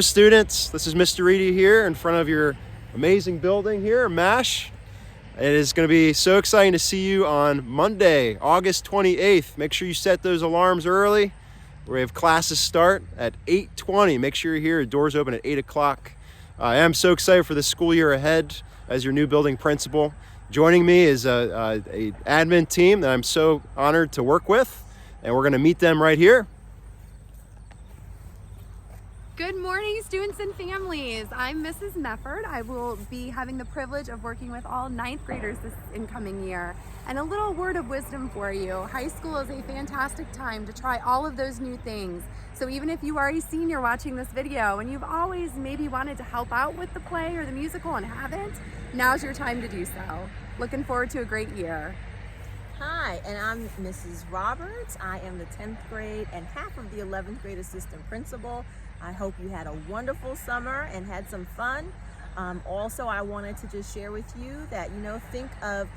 Hello students, this is Mr. Reedy here in front of your amazing building here, MASH. It is going to be so exciting to see you on Monday, August 28th. Make sure you set those alarms early. We have classes start at 8:20. Make sure you're here. Doors open at 8 o'clock. I am so excited for the school year ahead as your new building principal. Joining me is a admin team that I'm so honored to work with, and we're going to meet them right here. Good morning, students and families. I'm Mrs. Mefford. I will be having the privilege of working with all ninth graders this incoming year. And a little word of wisdom for you. High school is a fantastic time to try all of those new things. So even if you are a senior watching this video and you've always maybe wanted to help out with the play or the musical and haven't, now's your time to do so. Looking forward to a great year. Hi, and I'm Mrs. Roberts. I am the 10th grade and half of the 11th grade assistant principal. I hope you had a wonderful summer and had some fun. Also, I wanted to just share with you that, think of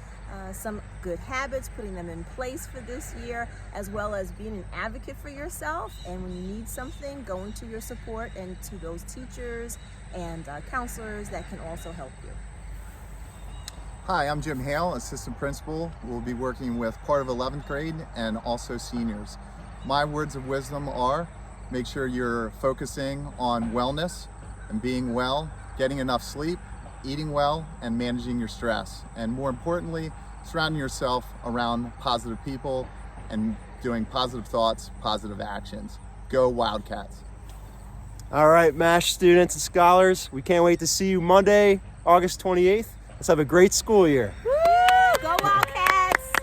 some good habits, putting them in place for this year, as well as being an advocate for yourself. And when you need something, going to your support and to those teachers and counselors that can also help you. Hi, I'm Jim Hale, assistant principal. We'll be working with part of 11th grade and also seniors. My words of wisdom are: make sure you're focusing on wellness and being well, getting enough sleep, eating well, and managing your stress. And more importantly, surrounding yourself around positive people and doing positive thoughts, positive actions. Go Wildcats. All right, MASH students and scholars, we can't wait to see you Monday, August 28th. Let's have a great school year. Woo! Go Wildcats!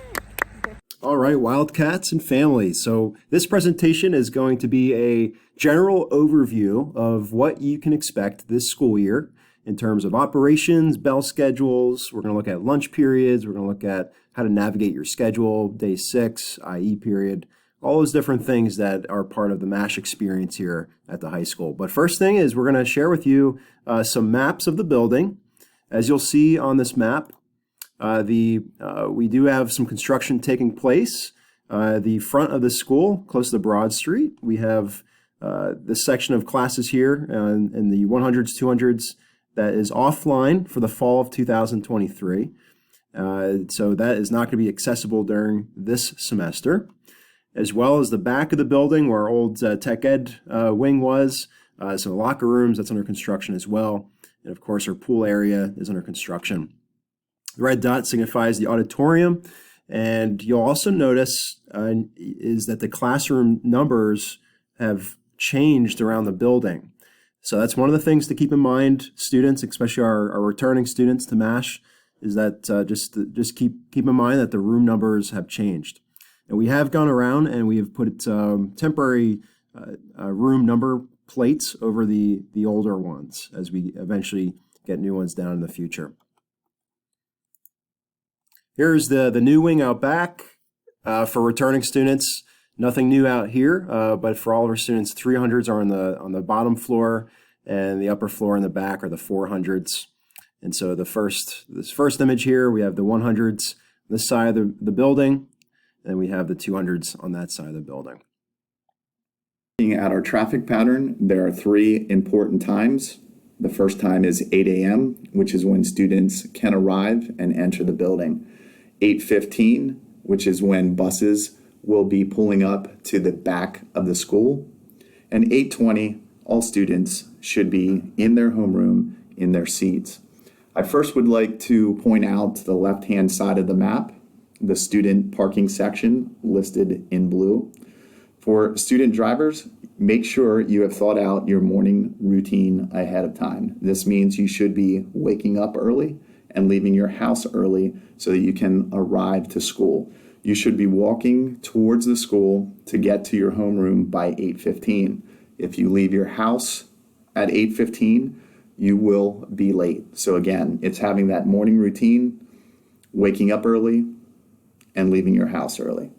All right, Wildcats and families. So this presentation is going to be a general overview of what you can expect this school year in terms of operations, bell schedules. We're going to look at lunch periods. We're going to look at how to navigate your schedule, day 6, IE period, all those different things that are part of the MASH experience here at the high school. But first thing is we're going to share with you some maps of the building. As you'll see on this map, we do have some construction taking place. The front of the school, close to Broad Street, we have this section of classes here in the 100s, 200s that is offline for the fall of 2023. So that is not going to be accessible during this semester, as well as the back of the building where our old tech ed wing was. So locker rooms, that's under construction as well. And of course, our pool area is under construction. The red dot signifies the auditorium. And you'll also notice is that the classroom numbers have changed around the building. So that's one of the things to keep in mind, students, especially our returning students to MASH, is that just keep in mind that the room numbers have changed. And we have gone around and we have put temporary room number plates over the older ones as we eventually get new ones down in the future. Here's the new wing out back for returning students. Nothing new out here, but for all of our students, 300s are on the bottom floor, and the upper floor in the back are the 400s. And so this first image here, we have the 100s on this side of the building, and we have the 200s on that side of the building. Looking at our traffic pattern, there are 3 important times. The first time is 8 a.m., which is when students can arrive and enter the building. 8:15, which is when buses will be pulling up to the back of the school. And 8:20, all students should be in their homeroom, in their seats. I first would like to point out to the left-hand side of the map, the student parking section listed in blue. For student drivers, make sure you have thought out your morning routine ahead of time. This means you should be waking up early and leaving your house early so that you can arrive to school. You should be walking towards the school to get to your homeroom by 8:15. If you leave your house at 8:15, you will be late. So again, it's having that morning routine, waking up early, and leaving your house early.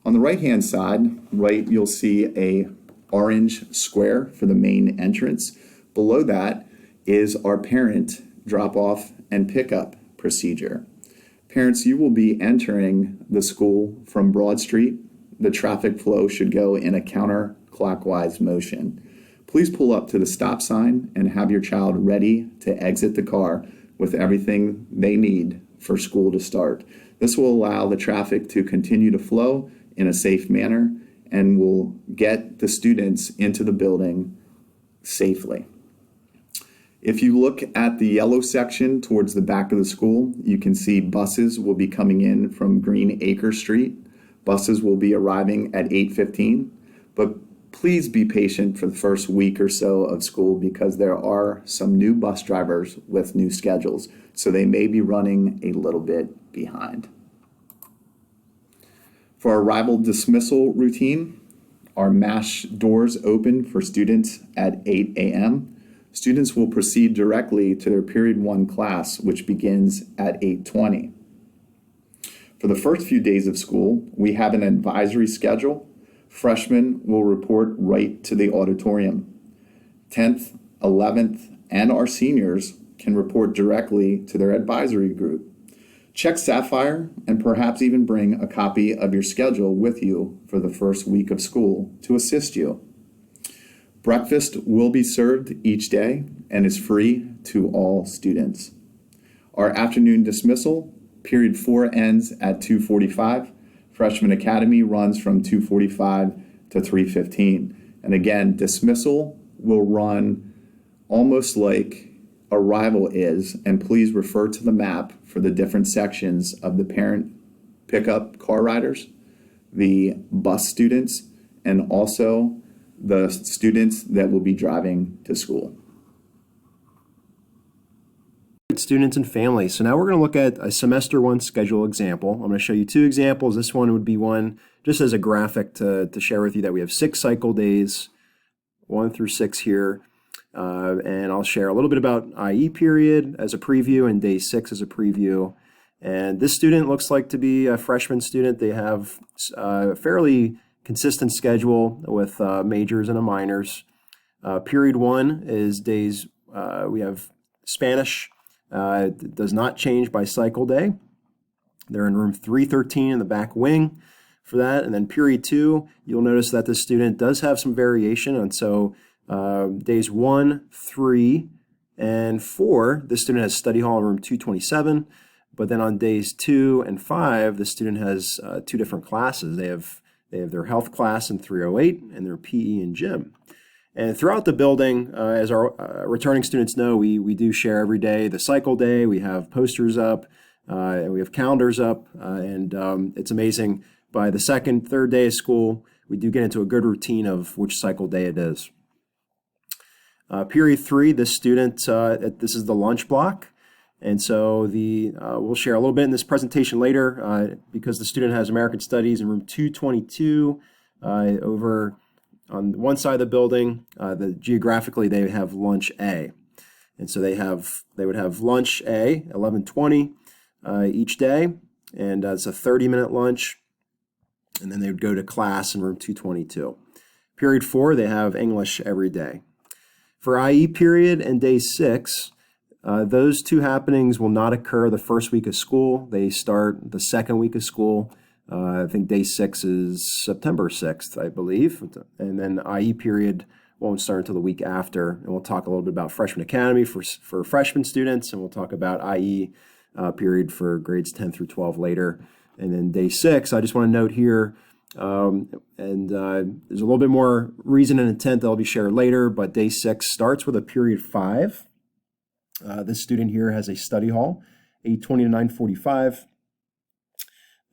On the right-hand side, you'll see a orange square for the main entrance. Below that is our parent drop-off and pickup procedure. Parents, you will be entering the school from Broad Street. The traffic flow should go in a counterclockwise motion. Please pull up to the stop sign and have your child ready to exit the car with everything they need for school to start. This will allow the traffic to continue to flow in a safe manner and will get the students into the building safely. If you look at the yellow section towards the back of the school, you can see buses will be coming in from Green Acre Street. Buses will be arriving at 8:15, but please be patient for the first week or so of school because there are some new bus drivers with new schedules, so they may be running a little bit behind. For our arrival dismissal routine, our MASH doors open for students at 8 a.m. Students will proceed directly to their period 1 class, which begins at 8:20. For the first few days of school, we have an advisory schedule. Freshmen will report right to the auditorium. 10th, 11th, and our seniors can report directly to their advisory group. Check Sapphire and perhaps even bring a copy of your schedule with you for the first week of school to assist you. Breakfast will be served each day and is free to all students. Our afternoon dismissal, period 4 ends at 2:45. Freshman Academy runs from 2:45 to 3:15. And again, dismissal will run almost like arrival is, and please refer to the map for the different sections of the parent pickup car riders, the bus students, and also the students that will be driving to school. Students and families. So now we're going to look at a semester 1 schedule example. I'm going to show you 2 examples. This one would be one just as a graphic to share with you that we have 6 cycle days, 1 through 6 here. And I'll share a little bit about IE period as a preview and day 6 as a preview. And this student looks like to be a freshman student. They have a fairly consistent schedule with majors and a minors. Period 1 is days, we have Spanish. It does not change by cycle day. They're in room 313 in the back wing for that. And then period 2, you'll notice that this student does have some variation. And so days 1, 3, and 4, this student has study hall in room 227. But then on days 2 and 5, the student has 2 different classes. They have their health class in 308 and their PE and gym. And throughout the building, as our returning students know, we do share every day the cycle day. We have posters up, and we have calendars up, and it's amazing. By the 2nd, 3rd day of school, we do get into a good routine of which cycle day it is. Period 3, this student, this is the lunch block. And so we'll share a little bit in this presentation later because the student has American Studies in room 222 over on one side of the building. Geographically, they have lunch A. And so they would have lunch A, 11:20 each day. And it's a 30-minute lunch. And then they would go to class in room 222. Period 4, they have English every day. For IE period and day 6, those 2 happenings will not occur the first week of school. They start the 2nd week of school. I think day 6 is September 6th, I believe. And then IE period won't start until the week after. And we'll talk a little bit about Freshman Academy for freshman students, and we'll talk about IE period for grades 10 through 12 later. And then day 6, I just want to note here, there's a little bit more reason and intent that will be shared later, but day 6 starts with a period 5. This student here has a study hall, 8:20 to 9:45.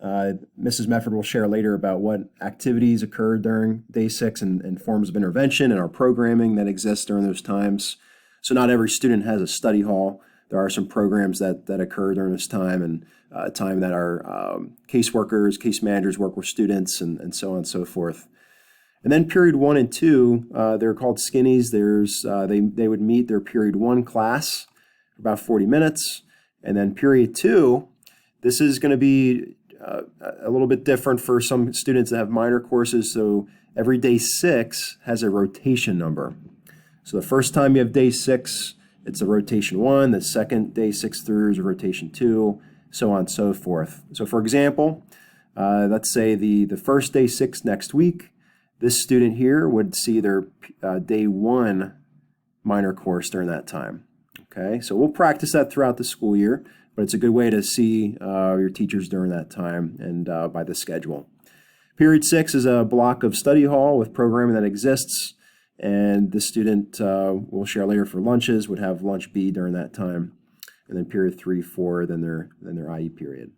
Mrs. Mefford will share later about what activities occurred during day 6 and forms of intervention and our programming that exists during those times. So not every student has a study hall. There are some programs that occur during this time and time that our caseworkers, case managers work with students and so on and so forth. And then period 1 and 2, they're called skinnies. They would meet their period 1 class for about 40 minutes. And then period 2, this is going to be a little bit different for some students that have minor courses. So every day 6 has a rotation number. So the first time you have day 6, it's a rotation 1. The second day 6 through is a rotation 2, so on and so forth. So for example, let's say the first day 6 next week, This student here would see their day 1 minor course during that time. Okay, so we'll practice that throughout the school year, but it's a good way to see your teachers during that time and by the schedule. Period 6 is a block of study hall with programming that exists, and the student will share later for lunches, would have lunch B during that time. And then period 3, 4, then their IE period.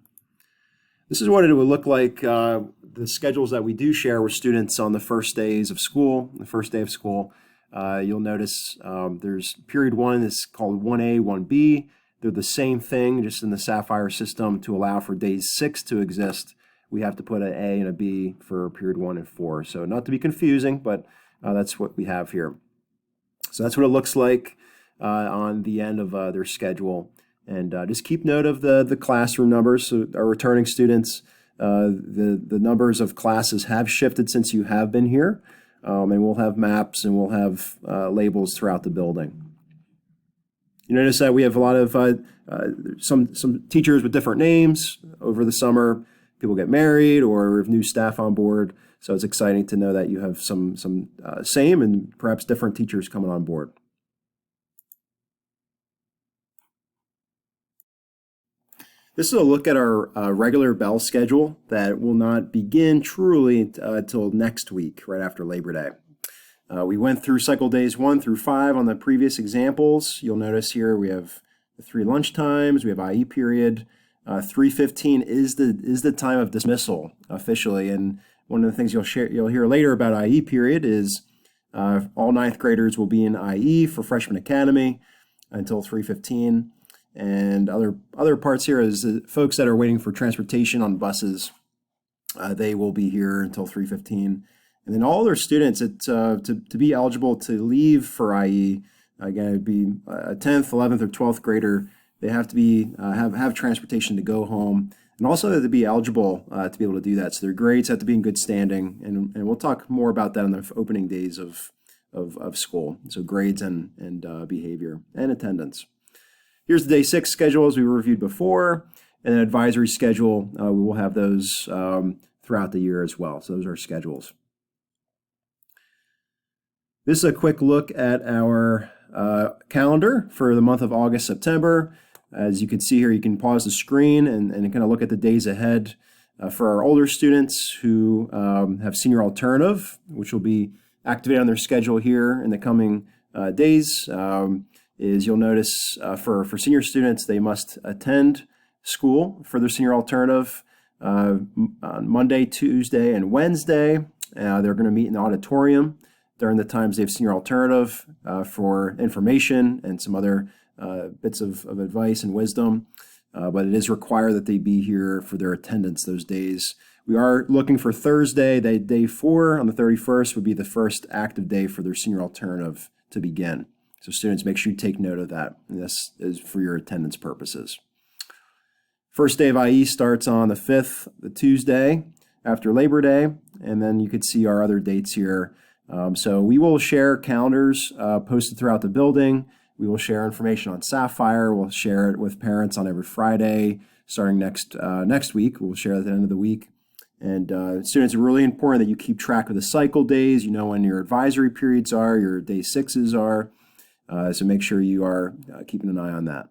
This is what it would look like, the schedules that we do share with students on the first days of school, the first day of school. You'll notice there's period 1 is called 1A, 1B. They're the same thing, just in the Sapphire system. To allow for days 6 to exist, we have to put an A and a B for period 1 and 4. So not to be confusing, but that's what we have here. So that's what it looks like on the end of their schedule. And just keep note of the classroom numbers. So our returning students, the numbers of classes have shifted since you have been here. And we'll have maps and we'll have labels throughout the building. You notice that we have a lot of some teachers with different names over the summer. People get married or we have new staff on board. So it's exciting to know that you have some same and perhaps different teachers coming on board. This is a look at our regular bell schedule that will not begin truly until next week, right after Labor Day. We went through cycle days 1 through 5 on the previous examples. You'll notice here we have the 3 lunch times, we have IE period. 3:15 is the time of dismissal officially, and one of the things you'll hear later about IE period is all 9th graders will be in IE for Freshman Academy until 3:15. And other parts here is the folks that are waiting for transportation on buses. They will be here until 3:15. And then all their students to be eligible to leave for IE, again, it'd be a 10th, 11th, or 12th grader. They have to be have transportation to go home, and also to be eligible to be able to do that. So their grades have to be in good standing, and we'll talk more about that in the opening days of school. So grades and behavior and attendance. Here's the day 6 schedule as we reviewed before, and an advisory schedule. We will have those throughout the year as well. So those are schedules. This is a quick look at our calendar for the month of August, September. As you can see here, you can pause the screen and kind of look at the days ahead for our older students who have senior alternative, which will be activated on their schedule here in the coming days. Is you'll notice for senior students, they must attend school for their senior alternative on Monday, Tuesday, and Wednesday. They're going to meet in the auditorium during the times they have senior alternative for information and some other bits of advice and wisdom. But it is required that they be here for their attendance those days. We are looking for Thursday, day 4 on the 31st would be the first active day for their senior alternative to begin. So students, make sure you take note of that. And this is for your attendance purposes. First day of IE starts on the 5th, the Tuesday after Labor Day. And then you could see our other dates here. So we will share calendars posted throughout the building. We will share information on Sapphire. We'll share it with parents on every Friday starting next week. We'll share it at the end of the week. And students, it's really important that you keep track of the cycle days. You know when your advisory periods are, your day 6s are. So make sure you are keeping an eye on that.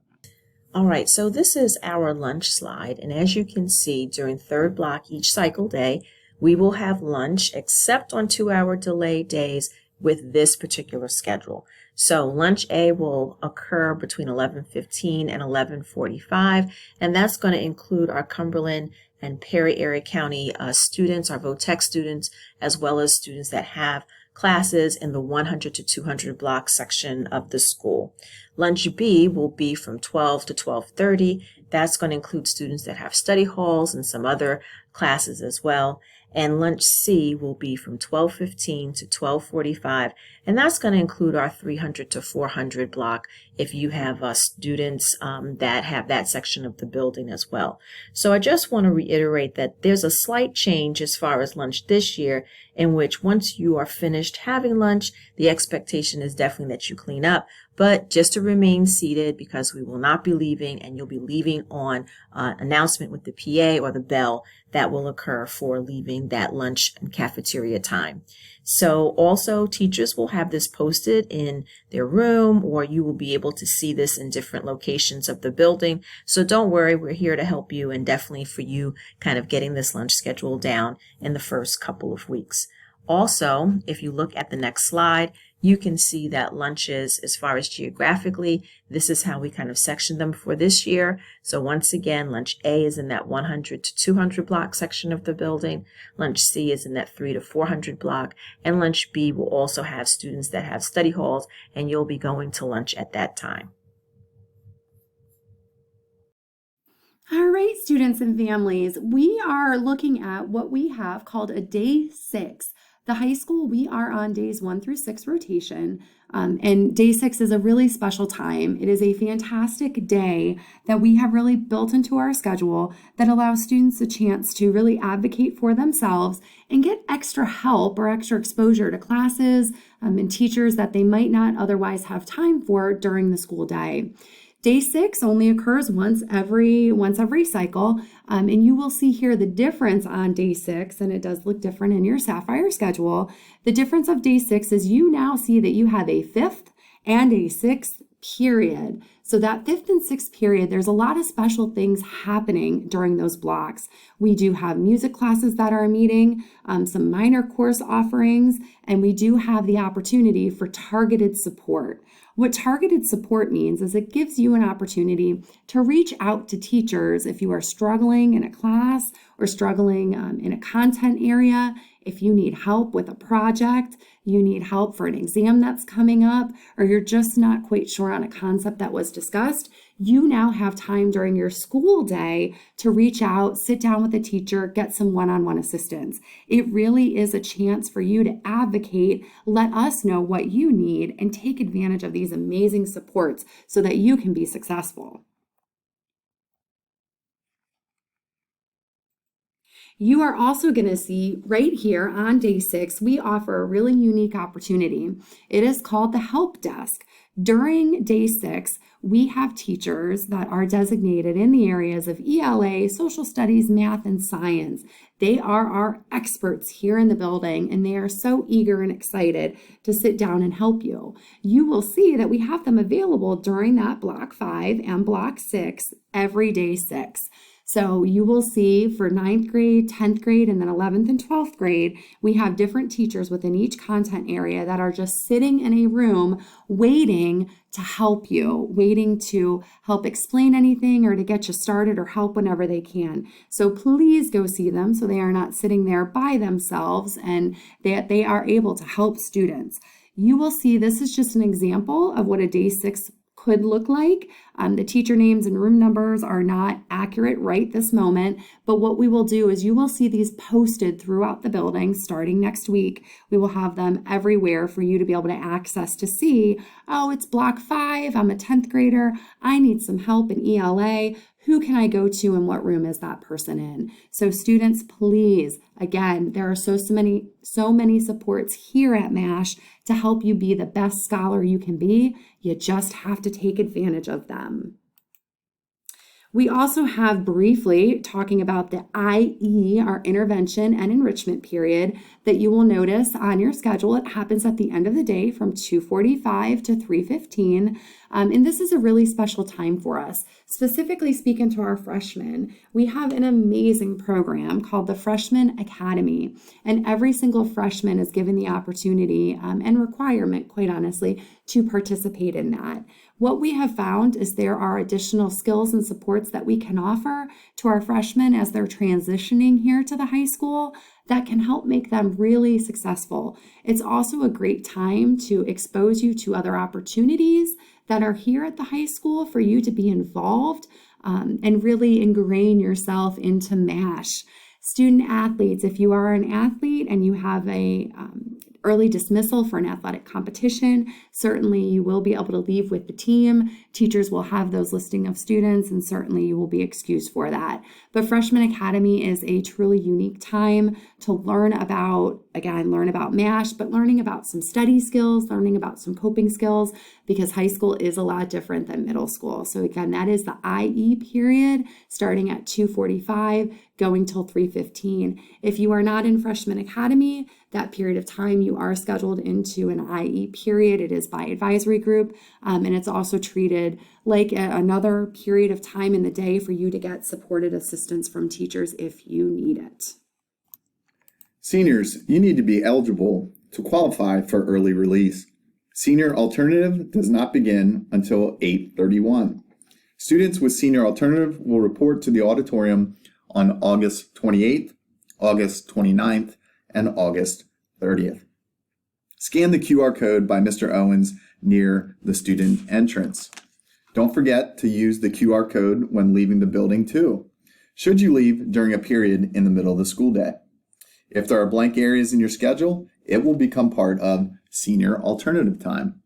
All right, so this is our lunch slide. And as you can see, during third block each cycle day, we will have lunch except on 2-hour delay days with this particular schedule. So lunch A will occur between 11:15 and 11:45, and that's going to include our Cumberland and Perry area county students, our VOTEC students, as well as students that have classes in the 100 to 200 block section of the school. Lunch B will be from 12 to 12:30. That's going to include students that have study halls and some other classes as well. And lunch C will be from 12:15 to 12:45, and that's going to include our 300 to 400 block if you have students that have that section of the building as well. So I just want to reiterate that there's a slight change as far as lunch this year, in which once you are finished having lunch, the expectation is definitely that you clean up, but just to remain seated because we will not be leaving, and you'll be leaving on announcement with the PA or the bell that will occur for leaving that lunch and cafeteria time. So also teachers will have this posted in their room, or you will be able to see this in different locations of the building. So don't worry, we're here to help you, and definitely for you kind of getting this lunch schedule down in the first couple of weeks. Also, if you look at the next slide, you can see that lunches, as far as geographically, this is how we kind of section them for this year. So once again, lunch A is in that 100 to 200 block section of the building. Lunch C is in that 300 to 400 block. And lunch B will also have students that have study halls, and you'll be going to lunch at that time. All right, students and families, we are looking at what we have called a day 6. The high school, we are on days 1 through 6 rotation, and day 6 is a really special time. It is a fantastic day that we have really built into our schedule that allows students a chance to really advocate for themselves and get extra help or extra exposure to classes and teachers that they might not otherwise have time for during the school day. Day 6 only occurs once every cycle, and you will see here the difference on day 6, and it does look different in your Sapphire schedule. The difference of day 6 is you now see that you have a 5th and a 6th period. So that 5th and 6th period, there's a lot of special things happening during those blocks. We do have music classes that are meeting, some minor course offerings, and we do have the opportunity for targeted support. What targeted support means is it gives you an opportunity to reach out to teachers if you are struggling in a class or struggling in a content area. If you need help with a project, you need help for an exam that's coming up, or you're just not quite sure on a concept that was discussed, you now have time during your school day to reach out, sit down with a teacher, get some one-on-one assistance. It really is a chance for you to advocate, let us know what you need, and take advantage of these amazing supports so that you can be successful. You are also going to see right here on day 6, we offer a really unique opportunity. It is called the help desk. During day 6, we have teachers that are designated in the areas of ELA, social studies, math, and science. They are our experts here in the building, and they are so eager and excited to sit down and help you. You will see that we have them available during that block 5 and block 6 every day 6. So you will see for 9th grade, 10th grade, and then 11th and 12th grade, we have different teachers within each content area that are just sitting in a room waiting to help you, waiting to help explain anything or to get you started or help whenever they can. So please go see them so they are not sitting there by themselves and that they are able to help students. You will see this is just an example of what a day 6 could look like. The teacher names and room numbers are not accurate right this moment, but what we will do is you will see these posted throughout the building starting next week. We will have them everywhere for you to be able to access to see, oh, it's block 5, I'm a 10th grader, I need some help in ELA. Who can I go to and what room is that person in? So students, please, again, there are so many supports here at MASH to help you be the best scholar you can be. You just have to take advantage of them. We also have briefly talking about the IE, our intervention and enrichment period, that you will notice on your schedule. It happens at the end of the day from 2:45 to 3:15. And this is a really special time for us. Specifically speaking to our freshmen, we have an amazing program called the Freshman Academy. And every single freshman is given the opportunity and requirement, quite honestly, to participate in that. What we have found is there are additional skills and supports that we can offer to our freshmen as they're transitioning here to the high school that can help make them really successful. It's also a great time to expose you to other opportunities that are here at the high school for you to be involved and really ingrain yourself into MASH. Student athletes, if you are an athlete and you have a early dismissal for an athletic competition, certainly you will be able to leave with the team. Teachers will have those listing of students, and certainly you will be excused for that. But Freshman Academy is a truly unique time to learn about MASH, but learning about some study skills, learning about some coping skills, because high school is a lot different than middle school. So again, that is the IE period starting at 2:45 going till 3:15. If you are not in Freshman Academy, that period of time you are scheduled into an IE period. It is by advisory group, and it's also treated like another period of time in the day for you to get supported assistance from teachers if you need it. Seniors, you need to be eligible to qualify for early release. Senior Alternative does not begin until 8/31. Students with Senior Alternative will report to the auditorium on August 28th, August 29th, and August 30th. Scan the QR code by Mr. Owens near the student entrance. Don't forget to use the QR code when leaving the building too, should you leave during a period in the middle of the school day. If there are blank areas in your schedule, it will become part of Senior Alternative time.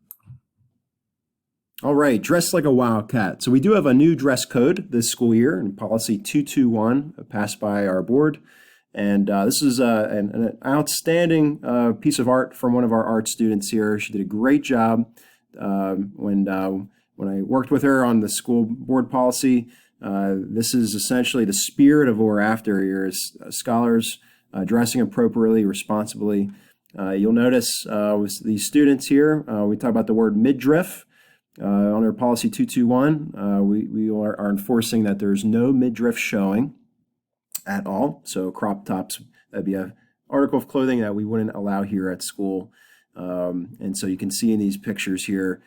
All right, dress like a wildcat. So we do have a new dress code this school year in policy 221 passed by our board. And this is an outstanding piece of art from one of our art students here. She did a great job when I worked with her on the school board policy. This is essentially the spirit of what we're after here is scholars dressing appropriately, responsibly. You'll notice with these students here, we talk about the word midriff. Under policy 221, we are enforcing that there's no midriff showing at all. So crop tops, that'd be an article of clothing that we wouldn't allow here at school. And so you can see in these pictures here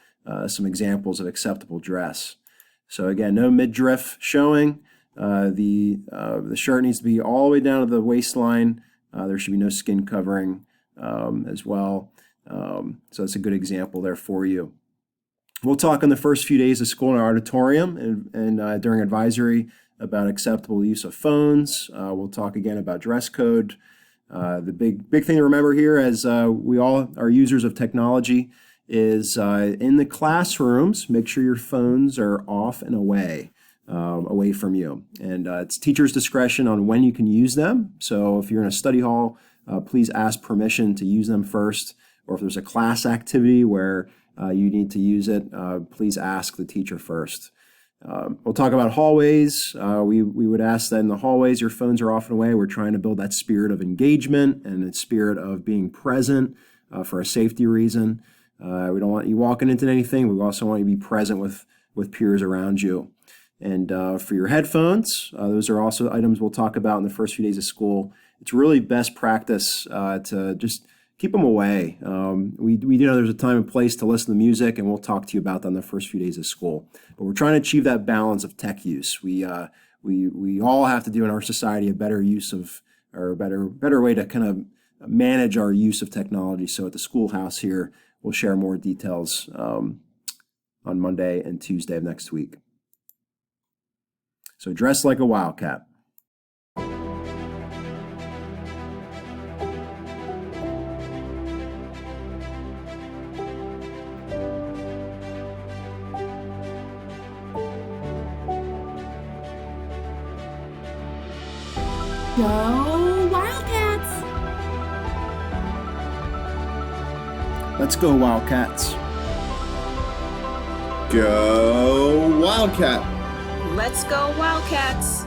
some examples of acceptable dress. So again, no midriff showing. The shirt needs to be all the way down to the waistline. There should be no skin covering as well. So that's a good example there for you. We'll talk in the first few days of school in our auditorium and during advisory about acceptable use of phones. We'll talk again about dress code. The big thing to remember here, as we all are users of technology, is in the classrooms, make sure your phones are off and away from you. And it's teacher's discretion on when you can use them. So if you're in a study hall, please ask permission to use them first. Or if there's a class activity where you need to use it, please ask the teacher first. We'll talk about hallways. We would ask that in the hallways your phones are off and away. We're trying to build that spirit of engagement and that spirit of being present for a safety reason. We don't want you walking into anything. We also want you to be present with peers around you. And for your headphones, those are also items we'll talk about in the first few days of school. It's really best practice to just keep them away. We do know there's a time and place to listen to music, and we'll talk to you about that in the first few days of school. But we're trying to achieve that balance of tech use. We all have to do in our society a better use of, or a better way to kind of manage our use of technology. So at the schoolhouse here, we'll share more details on Monday and Tuesday of next week. So dress like a wildcat. Go Wildcats! Let's go, Wildcats. Go Wildcat! Let's go Wildcats!